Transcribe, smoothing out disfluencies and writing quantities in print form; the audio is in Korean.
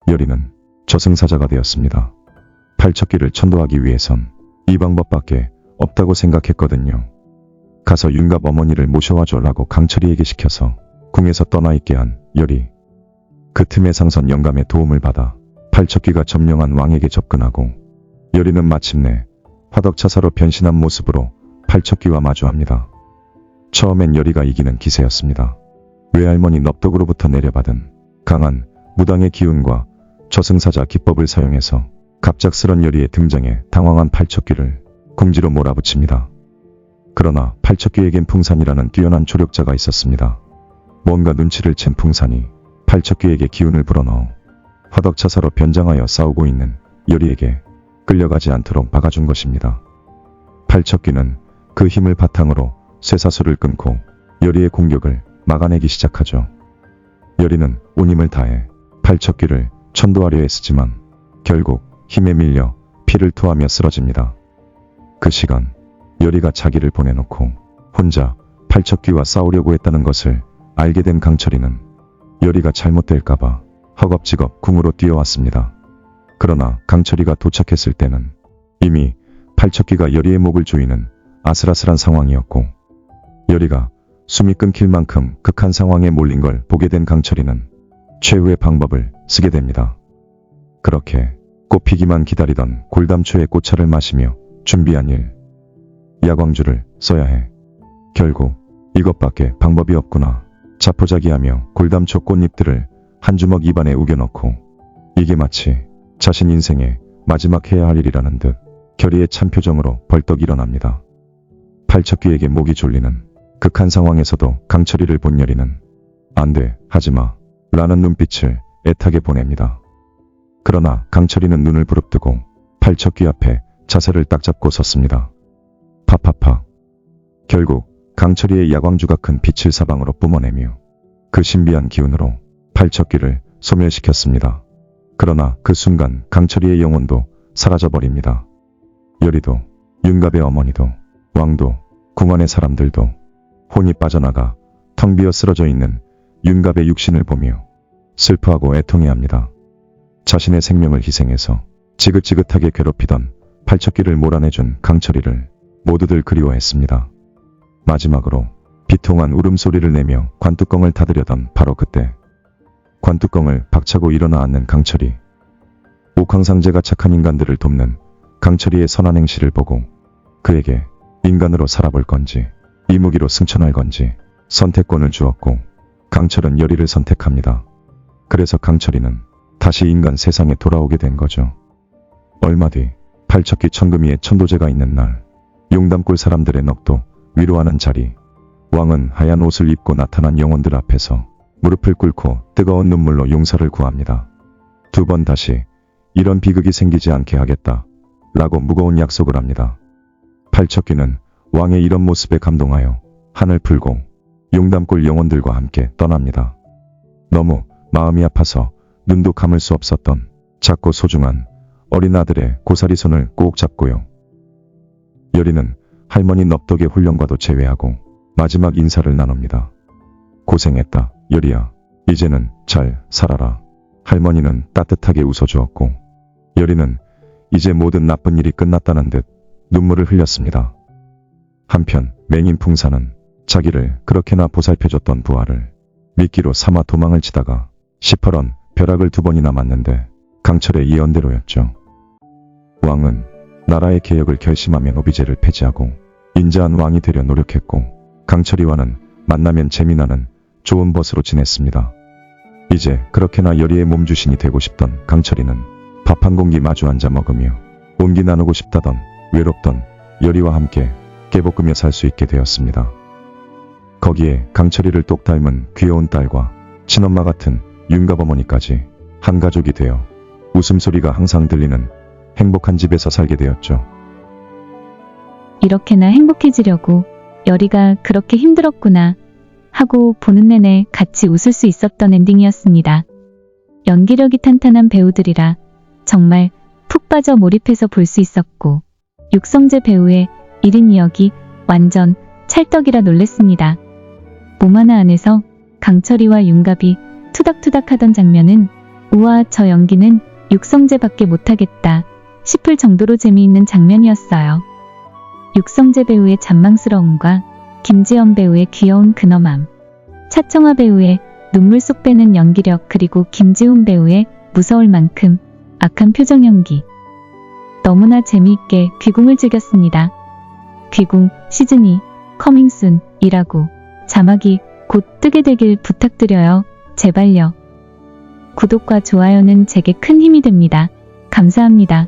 여리는 저승사자가 되었습니다. 팔척기를 천도하기 위해선 이 방법밖에 없다고 생각했거든요. 가서 윤갑 어머니를 모셔와줘라고 강철이에게 시켜서 궁에서 떠나 있게 한 여리. 그 틈에 상선 영감의 도움을 받아 팔척기가 점령한 왕에게 접근하고 여리는 마침내 화덕차사로 변신한 모습으로 팔척기와 마주합니다. 처음엔 여리가 이기는 기세였습니다. 외할머니 넙덕으로부터 내려받은 강한 무당의 기운과 저승사자 기법을 사용해서 갑작스런 여리의 등장에 당황한 팔척기를 궁지로 몰아붙입니다. 그러나 팔척기에겐 풍산이라는 뛰어난 조력자가 있었습니다. 뭔가 눈치를 챈 풍산이 팔척기에게 기운을 불어넣어 화덕차사로 변장하여 싸우고 있는 여리에게 끌려가지 않도록 막아준 것입니다. 팔척기는 그 힘을 바탕으로 쇠사슬을 끊고 여리의 공격을 막아내기 시작하죠. 여리는 온 힘을 다해 팔척기를 천도하려 했지만 결국 힘에 밀려 피를 토하며 쓰러집니다. 그 시간 여리가 자기를 보내놓고 혼자 팔척기와 싸우려고 했다는 것을 알게 된 강철이는 여리가 잘못될까봐 허겁지겁 궁으로 뛰어왔습니다. 그러나 강철이가 도착했을 때는 이미 팔척기가 여리의 목을 조이는 아슬아슬한 상황이었고 여리가 숨이 끊길 만큼 극한 상황에 몰린 걸 보게 된 강철이는 최후의 방법을 쓰게 됩니다. 그렇게 꽃피기만 기다리던 골담초의 꽃차를 마시며 준비한 일. 야광주를 써야 해. 결국 이것밖에 방법이 없구나. 자포자기하며 골담초 꽃잎들을 한 주먹 입안에 우겨넣고 이게 마치 자신 인생의 마지막 해야 할 일이라는 듯 결의의 찬 표정으로 벌떡 일어납니다. 팔척기에게 목이 졸리는 극한 상황에서도 강철이를 본 여리는 안 돼, 하지마 라는 눈빛을 애타게 보냅니다. 그러나 강철이는 눈을 부릅뜨고 팔척기 앞에 자세를 딱 잡고 섰습니다. 파파파. 결국 강철이의 야광주가 큰 빛을 사방으로 뿜어내며 그 신비한 기운으로 팔척기를 소멸시켰습니다. 그러나 그 순간 강철이의 영혼도 사라져버립니다. 여리도, 윤갑의 어머니도, 왕도, 궁 안의 사람들도 혼이 빠져나가 텅 비어 쓰러져 있는 윤갑의 육신을 보며 슬퍼하고 애통해합니다. 자신의 생명을 희생해서 지긋지긋하게 괴롭히던 팔척기를 몰아내준 강철이를 모두들 그리워했습니다. 마지막으로 비통한 울음소리를 내며 관뚜껑을 닫으려던 바로 그때 관뚜껑을 박차고 일어나 앉는 강철이. 옥황상제가 착한 인간들을 돕는 강철이의 선한 행실을 보고 그에게 인간으로 살아볼 건지 이무기로 승천할 건지 선택권을 주었고 강철은 여리를 선택합니다. 그래서 강철이는 다시 인간 세상에 돌아오게 된 거죠. 얼마 뒤 팔척기 천금이의 천도제가 있는 날 용담골 사람들의 넋도 위로하는 자리. 왕은 하얀 옷을 입고 나타난 영혼들 앞에서 무릎을 꿇고 뜨거운 눈물로 용서를 구합니다. 두 번 다시 이런 비극이 생기지 않게 하겠다 라고 무거운 약속을 합니다. 팔척기는 왕의 이런 모습에 감동하여 한을 풀고 용담골 영혼들과 함께 떠납니다. 너무 마음이 아파서 눈도 감을 수 없었던 작고 소중한 어린 아들의 고사리 손을 꼭 잡고요. 여리는 할머니 넙덕의 훈련과도 제외하고 마지막 인사를 나눕니다. 고생했다, 여리야. 이제는 잘 살아라. 할머니는 따뜻하게 웃어주었고 여리는 이제 모든 나쁜 일이 끝났다는 듯 눈물을 흘렸습니다. 한편 맹인 풍사는 자기를 그렇게나 보살펴줬던 부하를 미끼로 삼아 도망을 치다가 시퍼런 벼락을 2번이나 맞는데 강철의 예언대로였죠. 왕은 나라의 개혁을 결심하며 노비제를 폐지하고 인자한 왕이 되려 노력했고 강철이와는 만나면 재미나는 좋은 벗으로 지냈습니다. 이제 그렇게나 여리의 몸주신이 되고 싶던 강철이는 밥 한 공기 마주 앉아 먹으며 온기 나누고 싶다던 외롭던 여리와 함께 깨볶으며 살 수 있게 되었습니다. 거기에 강철이를 똑 닮은 귀여운 딸과 친엄마 같은 윤갑 어머니까지 한 가족이 되어 웃음소리가 항상 들리는 행복한 집에서 살게 되었죠. 이렇게나 행복해지려고 여리가 그렇게 힘들었구나 하고 보는 내내 같이 웃을 수 있었던 엔딩이었습니다. 연기력이 탄탄한 배우들이라 정말 푹 빠져 몰입해서 볼 수 있었고 육성재 배우의 1인 2역이 완전 찰떡이라 놀랬습니다. 몸 하나 안에서 강철이와 윤갑이 투닥투닥 하던 장면은 우와, 저 연기는 육성재밖에 못하겠다 싶을 정도로 재미있는 장면이었어요. 육성재 배우의 잔망스러움과 김지연 배우의 귀여운 근엄함, 차청화 배우의 눈물 쏙 빼는 연기력, 그리고 김지훈 배우의 무서울 만큼 악한 표정 연기. 너무나 재미있게 귀궁을 즐겼습니다. 귀궁 시즌2 커밍순이라고 자막이 곧 뜨게 되길 부탁드려요. 제발요. 구독과 좋아요는 제게 큰 힘이 됩니다. 감사합니다.